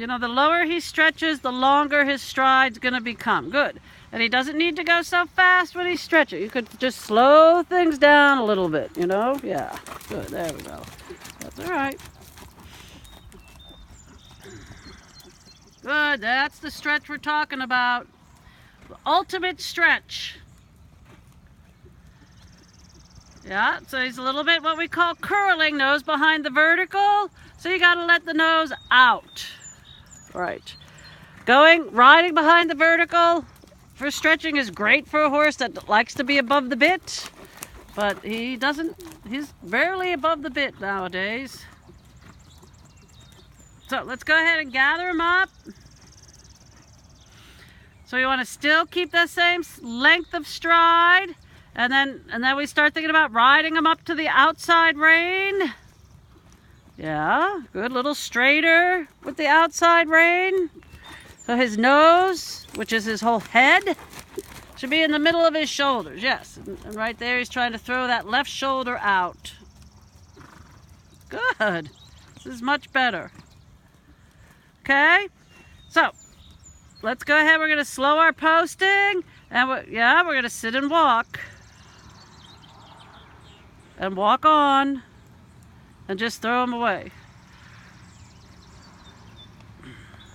You know, the lower he stretches, the longer his stride's going to become. Good. And he doesn't need to go so fast when he's stretching. You could just slow things down a little bit, you know? Yeah. Good. There we go. That's all right. Good. That's the stretch we're talking about. The ultimate stretch. Yeah, so he's a little bit what we call curling, nose behind the vertical. So you got to let the nose out. Right. Riding behind the vertical for stretching is great for a horse that likes to be above the bit, but he's rarely above the bit nowadays. So let's go ahead and gather him up. So you want to still keep the same length of stride, and then we start thinking about riding him up to the outside rein. Yeah, good, little straighter with the outside rein. So his nose, which is his whole head, should be in the middle of his shoulders. Yes, and right there he's trying to throw that left shoulder out. Good. This is much better. Okay, so let's go ahead. We're going to slow our posting, and we're going to sit and walk. And walk on, and just throw him away.